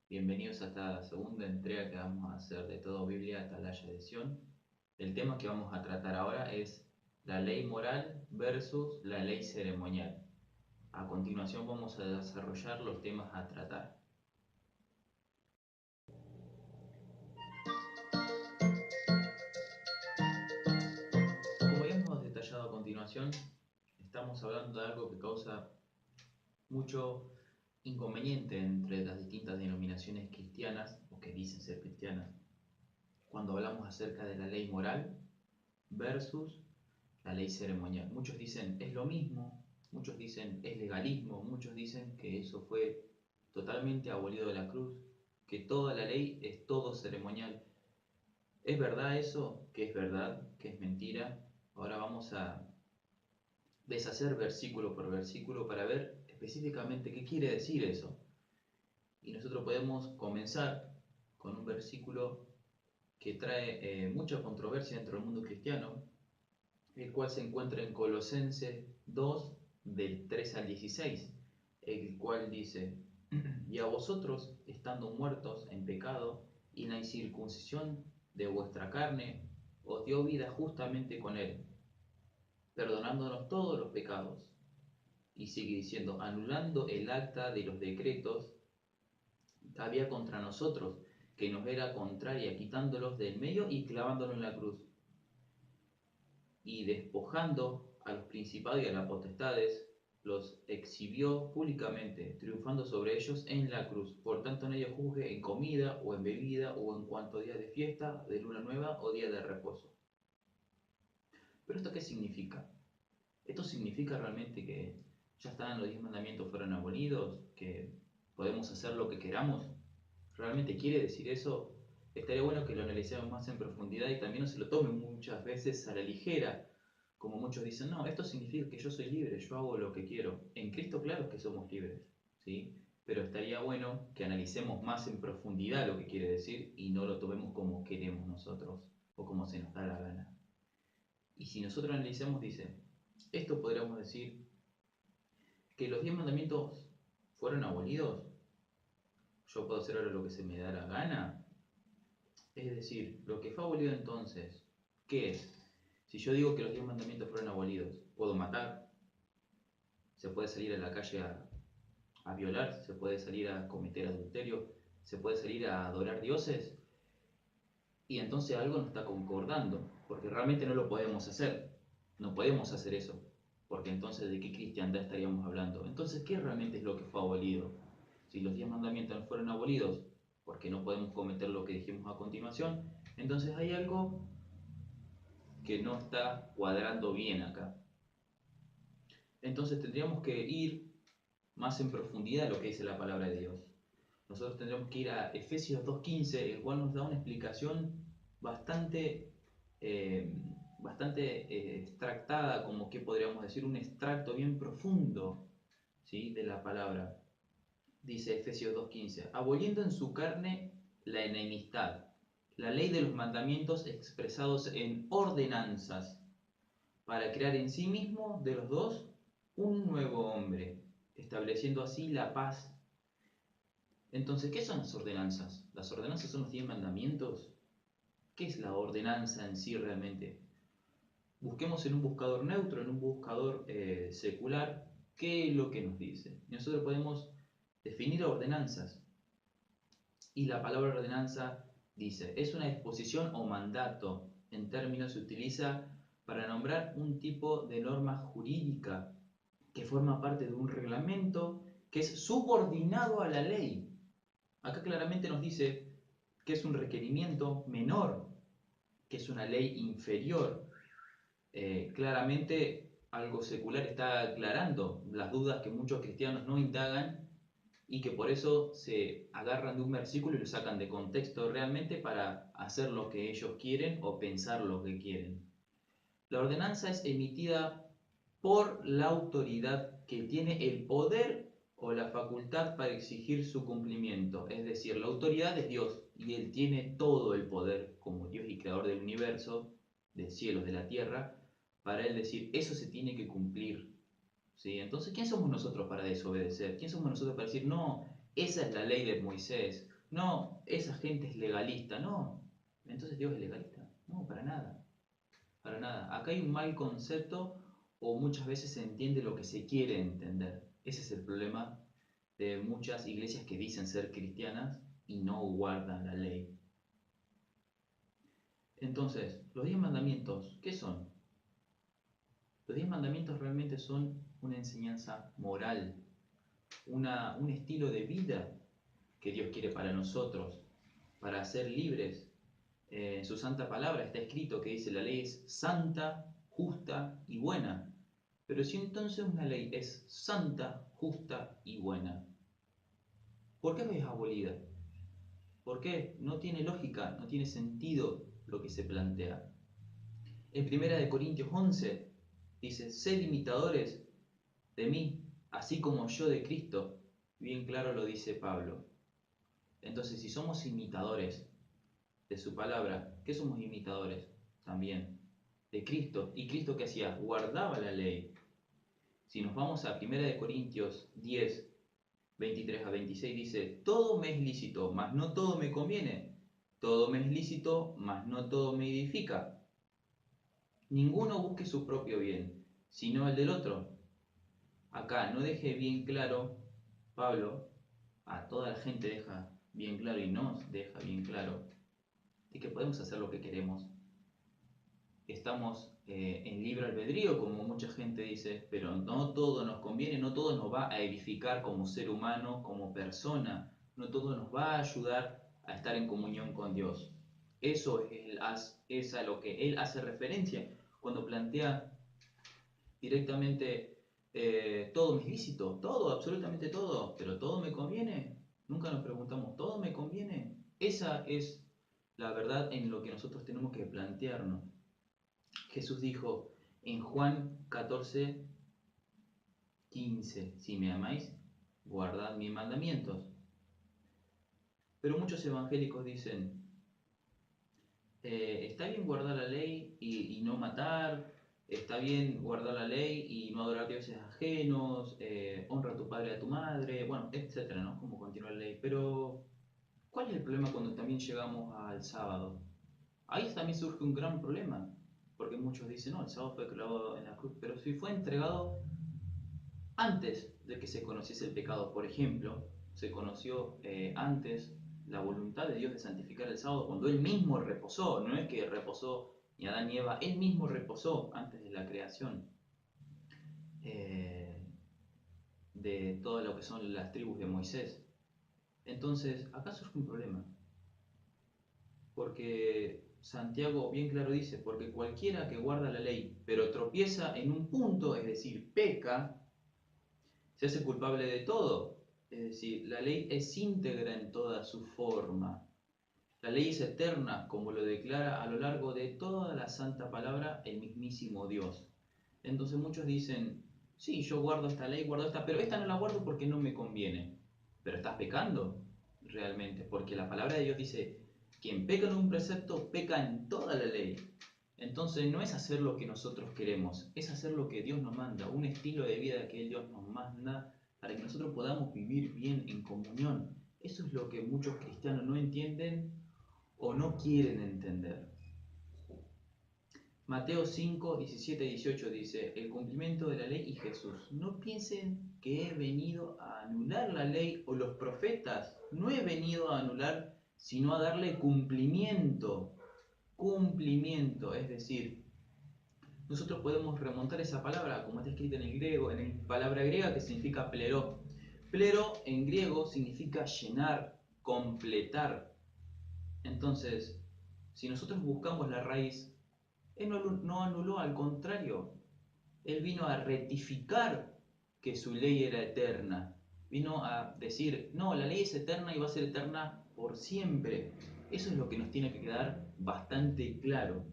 Bienvenidos a esta segunda entrega que vamos a hacer de Todo Biblia Atalaya de Sion. El tema que vamos a tratar ahora es la ley moral versus la ley ceremonial. A continuación vamos a desarrollar los temas a tratar. Como ya hemos detallado a continuación, estamos hablando de algo que causa mucho inconveniente entre las distintas denominaciones cristianas o que dicen ser cristianas cuando hablamos acerca de la ley moral versus la ley ceremonial. Muchos dicen es lo mismo, muchos dicen es legalismo, muchos dicen que eso fue totalmente abolido de la cruz, que toda la ley es todo ceremonial. ¿Es verdad eso? ¿Qué es verdad? ¿Qué es mentira? Ahora vamos a deshacer versículo por versículo para ver específicamente qué quiere decir eso. Y nosotros podemos comenzar con un versículo que trae mucha controversia dentro del mundo cristiano, el cual se encuentra en Colosenses 2, del 3 al 16, el cual dice, y a vosotros, estando muertos en pecado y en la incircuncisión de vuestra carne, os dio vida justamente con él, perdonándonos todos los pecados. Y sigue diciendo, anulando el acta de los decretos que había contra nosotros, que nos era contraria, quitándolos del medio y clavándolos en la cruz y despojando a los principados y a las potestades, los exhibió públicamente, triunfando sobre ellos en la cruz. Por tanto, nadie juzgue en comida o en bebida o en cuanto día de fiesta, de luna nueva o día de reposo. ¿Pero esto qué significa? ¿Esto significa realmente que ya están los 10 mandamientos fueron abolidos? ¿Que podemos hacer lo que queramos? ¿Realmente quiere decir eso? Estaría bueno que lo analicemos más en profundidad y también no se lo tomen muchas veces a la ligera, como muchos dicen, no, esto significa que yo soy libre, yo hago lo que quiero. En Cristo claro que somos libres, ¿sí? Pero estaría bueno que analicemos más en profundidad lo que quiere decir y no lo tomemos como queremos nosotros o como se nos da la gana. Y si nosotros analizamos, dice, esto podríamos decir que los 10 mandamientos fueron abolidos, yo puedo hacer ahora lo que se me da la gana. Es decir, lo que fue abolido entonces, ¿qué es? Si yo digo que los 10 mandamientos fueron abolidos, ¿puedo matar? ¿Se puede salir a la calle a violar? ¿Se puede salir a cometer adulterio? ¿Se puede salir a adorar dioses? Y entonces algo no está concordando, porque realmente no lo podemos hacer. No podemos hacer eso, porque entonces ¿de qué cristiandad estaríamos hablando? Entonces, ¿qué realmente es lo que fue abolido? Si los 10 mandamientos no fueron abolidos, porque no podemos cometer lo que dijimos a continuación, entonces hay algo que no está cuadrando bien acá. Entonces tendríamos que ir más en profundidad a lo que dice la palabra de Dios. Nosotros tendríamos que ir a Efesios 2.15, el cual nos da una explicación bastante, eh, extractada, como que podríamos decir, un extracto bien profundo, ¿sí?, de la palabra. Dice Efesios 2.15, aboliendo en su carne la enemistad, la ley de los mandamientos expresados en ordenanzas, para crear en sí mismo de los dos un nuevo hombre, estableciendo así la paz. Entonces, ¿qué son las ordenanzas? ¿Las ordenanzas son los 10 mandamientos? ¿Qué es la ordenanza en sí realmente? Busquemos en un buscador neutro, en un buscador secular, qué es lo que nos dice. Nosotros podemos definir ordenanzas. Y la palabra ordenanza dice, es una disposición o mandato. En términos se utiliza para nombrar un tipo de norma jurídica que forma parte de un reglamento que es subordinado a la ley. Acá claramente nos dice que es un requerimiento menor, que es una ley inferior. Claramente algo secular está aclarando las dudas que muchos cristianos no indagan y que por eso se agarran de un versículo y lo sacan de contexto realmente para hacer lo que ellos quieren o pensar lo que quieren. La ordenanza es emitida por la autoridad que tiene el poder o la facultad para exigir su cumplimiento. Es decir, la autoridad es Dios y Él tiene todo el poder como Dios y creador del universo, del cielo, de la tierra, para Él decir, eso se tiene que cumplir. ¿Sí? Entonces, ¿quién somos nosotros para desobedecer? ¿Quién somos nosotros para decir, no, esa es la ley de Moisés? no, esa gente es legalista, no. Entonces Dios es legalista. No, para nada. Para nada. Acá hay un mal concepto o muchas veces se entiende lo que se quiere entender. Ese es el problema de muchas iglesias que dicen ser cristianas y no guardan la ley. Entonces, los 10 mandamientos, ¿qué son? Los 10 mandamientos realmente son una enseñanza moral, un estilo de vida que Dios quiere para nosotros, para ser libres. En su santa palabra está escrito que dice la ley es santa, justa y buena. Pero si entonces una ley es santa, justa y buena, ¿por qué es abolida? ¿Por qué? No tiene lógica, no tiene sentido lo que se plantea. En 1 Corintios 11 dice, sed imitadores de mí, así como yo de Cristo. Bien claro lo dice Pablo. Entonces, si somos imitadores de su palabra, ¿qué somos imitadores? También de Cristo. ¿Y Cristo qué hacía? Guardaba la ley. Si nos vamos a 1 Corintios 10, 23 a 26 dice, todo me es lícito, mas no todo me conviene. Todo me es lícito, mas no todo me edifica. Ninguno busque su propio bien, sino el del otro. Acá no deje bien claro, Pablo, a toda la gente deja bien claro y nos deja bien claro, de que podemos hacer lo que queremos. Estamos en libre albedrío, como mucha gente dice, pero no todo nos conviene, no todo nos va a edificar como ser humano, como persona, no todo nos va a ayudar a estar en comunión con Dios. Eso es a lo que él hace referencia cuando plantea directamente todo me es lícito, todo, absolutamente todo, pero todo me conviene. Nunca nos preguntamos, ¿todo me conviene? Esa es la verdad en lo que nosotros tenemos que plantearnos. Jesús dijo en Juan 14:15, si me amáis, guardad mis mandamientos. Pero muchos evangélicos dicen, está bien guardar la ley y no matar, está bien guardar la ley y no adorar dioses ajenos, honra a tu padre y a tu madre, bueno, etcétera, ¿no? Como continúa la ley. Pero, ¿cuál es el problema cuando también llegamos al sábado? Ahí también surge un gran problema, porque muchos dicen, no, el sábado fue clavado en la cruz, pero si fue entregado antes de que se conociese el pecado, por ejemplo, se conoció antes la voluntad de Dios de santificar el sábado cuando Él mismo reposó, no es que reposó ni Adán ni Eva, Él mismo reposó antes de la creación eh, de todo lo que son las tribus de Moisés. Entonces, acá surge un problema, porque Santiago bien claro dice, porque cualquiera que guarda la ley, pero tropieza en un punto, es decir, peca, se hace culpable de todo. Es decir, la ley es íntegra en toda su forma. La ley es eterna, como lo declara a lo largo de toda la santa palabra el mismísimo Dios. Entonces muchos dicen, sí, yo guardo esta ley, guardo esta, pero esta no la guardo porque no me conviene. Pero estás pecando realmente, porque la palabra de Dios dice, quien peca en un precepto, peca en toda la ley. Entonces no es hacer lo que nosotros queremos, es hacer lo que Dios nos manda, un estilo de vida que Dios nos manda para que nosotros podamos vivir bien en comunión. Eso es lo que muchos cristianos no entienden o no quieren entender. Mateo 5, 17 y 18 dice, el cumplimiento de la ley y Jesús. No piensen que he venido a anular la ley o los profetas. No he venido a anular, sino a darle cumplimiento. Cumplimiento, es decir, nosotros podemos remontar esa palabra, como está escrita en el griego, en la palabra griega que significa plero. Plero en griego significa llenar, completar. Entonces, si nosotros buscamos la raíz, él no anuló, al contrario, él vino a rectificar que su ley era eterna. Vino a decir, no, la ley es eterna y va a ser eterna por siempre. Eso es lo que nos tiene que quedar bastante claro.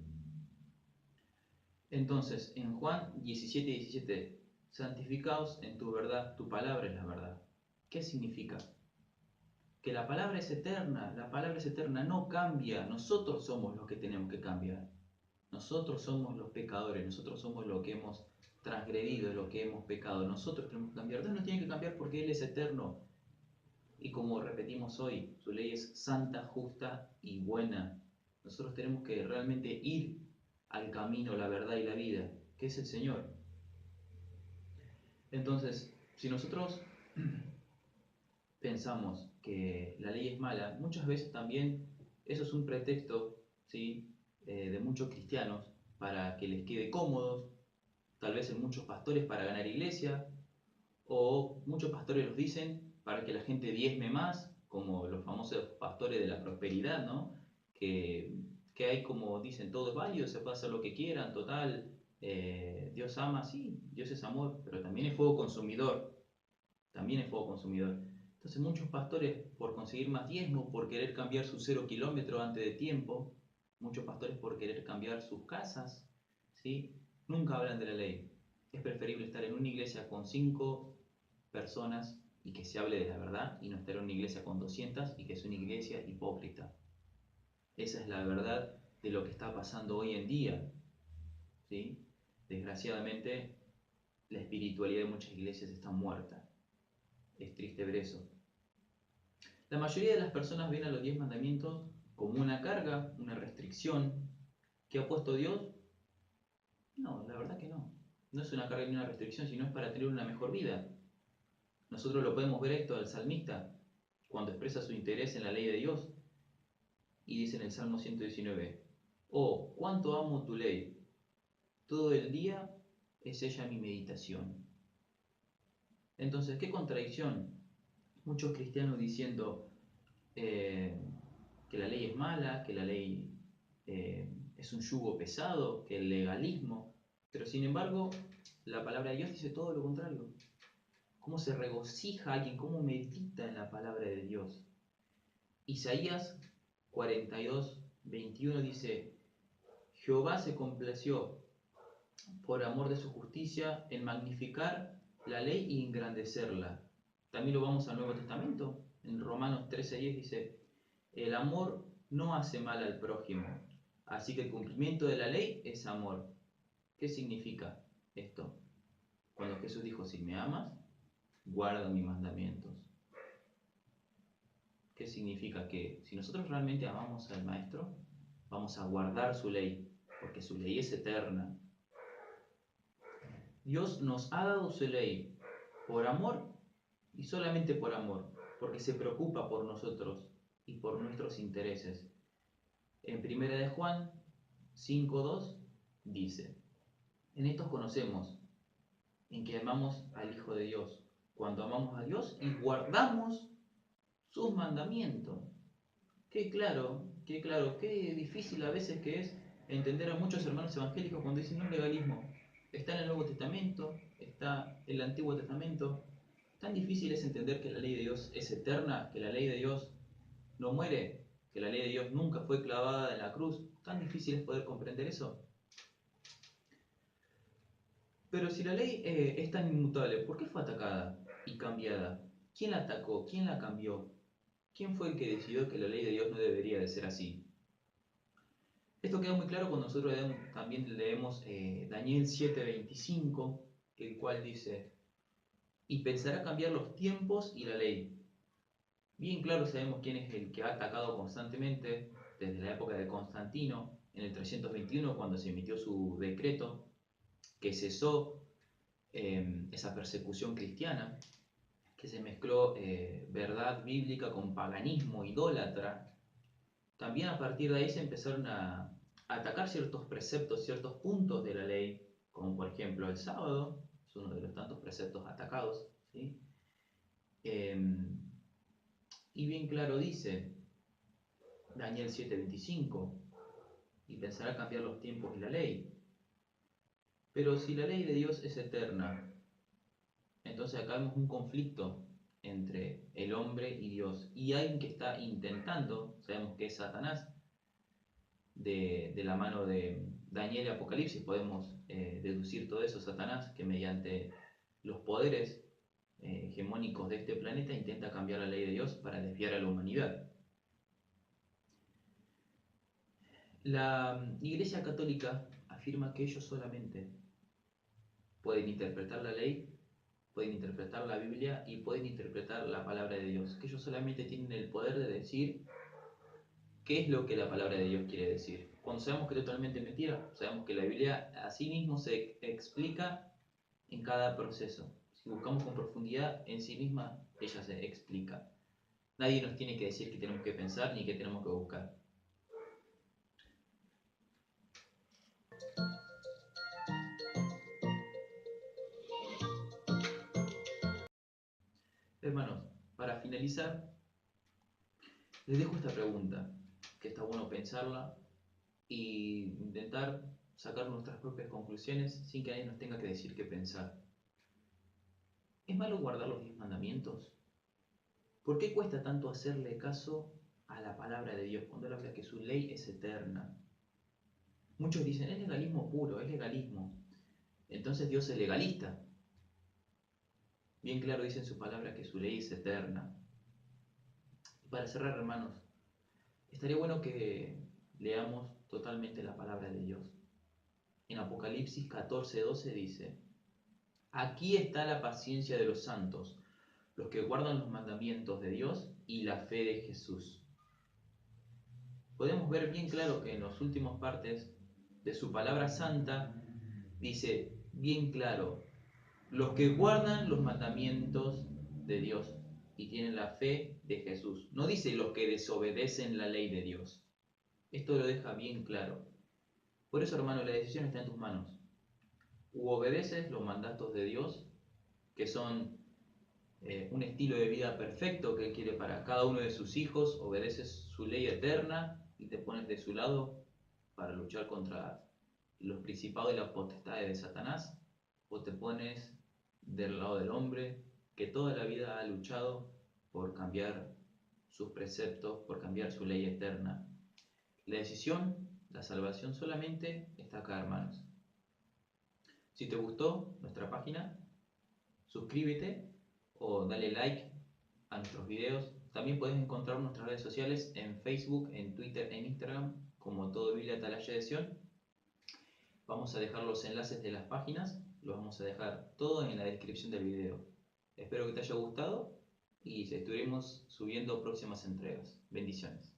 Entonces, en Juan 17:17, santificaos en tu verdad, tu palabra es la verdad. ¿Qué significa? Que la palabra es eterna, no cambia, nosotros somos los que tenemos que cambiar. Nosotros somos los pecadores, nosotros somos los que hemos transgredido, los que hemos pecado, nosotros tenemos que cambiar. Dios no tiene que cambiar porque Él es eterno. Y como repetimos hoy, su ley es santa, justa y buena. Nosotros tenemos que realmente ir al camino, la verdad y la vida, que es el Señor. Entonces, si nosotros pensamos que la ley es mala, muchas veces también eso es un pretexto, ¿sí? De muchos cristianos para que les quede cómodos, tal vez en muchos pastores para ganar iglesia, o muchos pastores los dicen para que la gente diezme más, como los famosos pastores de la prosperidad, ¿no? Que hay como dicen, todo es válido, se puede hacer lo que quieran, total, Dios ama, sí, Dios es amor, pero también es fuego consumidor, también es fuego consumidor. Entonces muchos pastores, por conseguir más diezmo, por querer cambiar su 0 kilómetro antes de tiempo, muchos pastores por querer cambiar sus casas, ¿sí? Nunca hablan de la ley. Es preferible estar en una iglesia con 5 personas y que se hable de la verdad y no estar en una iglesia con 200 y que es una iglesia hipócrita. Esa es la verdad de lo que está pasando hoy en día, ¿sí? Desgraciadamente, la espiritualidad de muchas iglesias está muerta. Es triste ver eso. La mayoría de las personas ven a los 10 mandamientos como una carga, una restricción que ha puesto Dios. No, la verdad que no. No es una carga ni una restricción, sino es para tener una mejor vida. Nosotros lo podemos ver esto del salmista, cuando expresa su interés en la ley de Dios, y dice en el Salmo 119, oh, cuánto amo tu ley, todo el día es ella mi meditación. Entonces, ¿qué contradicción? Muchos cristianos diciendo eh, que la ley es mala, que la ley es un yugo pesado, que el legalismo, pero sin embargo, la palabra de Dios dice todo lo contrario. ¿Cómo se regocija alguien? ¿Cómo medita en la palabra de Dios? Isaías 42:21 dice, Jehová se complació por amor de su justicia en magnificar la ley y engrandecerla. También lo vamos al Nuevo Testamento. En Romanos 13:10 dice, el amor no hace mal al prójimo, así que el cumplimiento de la ley es amor. ¿Qué significa esto? Cuando Jesús dijo, si me amas, guarda mis mandamientos. ¿Qué significa? Que si nosotros realmente amamos al Maestro, vamos a guardar su ley, porque su ley es eterna. Dios nos ha dado su ley por amor y solamente por amor, porque se preocupa por nosotros y por nuestros intereses. En 1 de Juan 5:2 dice, en estos conocemos en que amamos al Hijo de Dios, cuando amamos a Dios y guardamos sus mandamientos. Qué difícil a veces que es entender a muchos hermanos evangélicos cuando dicen un legalismo. Está en el Nuevo Testamento, está en el Antiguo Testamento. Tan difícil es entender que la ley de Dios es eterna, que la ley de Dios no muere, que la ley de Dios nunca fue clavada en la cruz. Tan difícil es poder comprender eso. Pero si la ley es tan inmutable, ¿por qué fue atacada y cambiada? ¿Quién la atacó? ¿Quién la cambió? ¿Quién fue el que decidió que la ley de Dios no debería de ser así? Esto queda muy claro cuando nosotros también leemos Daniel 7:25, el cual dice, y pensará cambiar los tiempos y la ley. Bien claro sabemos quién es el que ha atacado constantemente desde la época de Constantino, en el 321, cuando se emitió su decreto, que cesó esa persecución cristiana, que se mezcló verdad bíblica con paganismo idólatra. También a partir de ahí se empezaron a atacar ciertos preceptos, ciertos puntos de la ley, como por ejemplo el sábado, es uno de los tantos preceptos atacados, ¿sí? Y bien claro dice Daniel 7:25, y pensará cambiar los tiempos y la ley. Pero si la ley de Dios es eterna, entonces acá vemos un conflicto entre el hombre y Dios. Y alguien que está intentando, sabemos que es Satanás, de la mano de Daniel y Apocalipsis podemos deducir todo eso, Satanás, que mediante los poderes hegemónicos de este planeta intenta cambiar la ley de Dios para desviar a la humanidad. La Iglesia Católica afirma que ellos solamente pueden interpretar la ley pueden interpretar la Biblia y pueden interpretar la palabra de Dios, que ellos solamente tienen el poder de decir qué es lo que la palabra de Dios quiere decir. Cuando sabemos que es totalmente mentira, sabemos que la Biblia a sí mismo se explica en cada proceso. Si buscamos con profundidad, en sí misma ella se explica. Nadie nos tiene que decir qué tenemos que pensar ni qué tenemos que buscar. Hermanos, para finalizar, les dejo esta pregunta, que está bueno pensarla y intentar sacar nuestras propias conclusiones sin que nadie nos tenga que decir qué pensar. ¿Es malo guardar los 10 mandamientos? ¿Por qué cuesta tanto hacerle caso a la palabra de Dios cuando él habla que su ley es eterna? Muchos dicen, es legalismo puro, es legalismo. Entonces Dios es legalista. Bien claro dice en su palabra que su ley es eterna. Y para cerrar, hermanos, estaría bueno que leamos totalmente la palabra de Dios. En Apocalipsis 14:12 dice, aquí está la paciencia de los santos, los que guardan los mandamientos de Dios y la fe de Jesús. Podemos ver bien claro que en las últimas partes de su palabra santa dice bien claro, los que guardan los mandamientos de Dios y tienen la fe de Jesús. No dice los que desobedecen la ley de Dios. Esto lo deja bien claro. Por eso, hermano, la decisión está en tus manos. U obedeces los mandatos de Dios, que son un estilo de vida perfecto que Él quiere para cada uno de sus hijos, obedeces su ley eterna y te pones de su lado para luchar contra los principados y las potestades de Satanás, o te pones del lado del hombre que toda la vida ha luchado por cambiar sus preceptos, por cambiar su ley eterna. La decisión, la salvación solamente está acá, hermanos. Si te gustó nuestra página, suscríbete o dale like a nuestros videos. También puedes encontrar nuestras redes sociales en Facebook, en Twitter, en Instagram, como Todo Biblia Atalaya de Sion. Vamos a dejar los enlaces de las páginas, los vamos a dejar todo en la descripción del video. Espero que te haya gustado y estaremos subiendo próximas entregas. Bendiciones.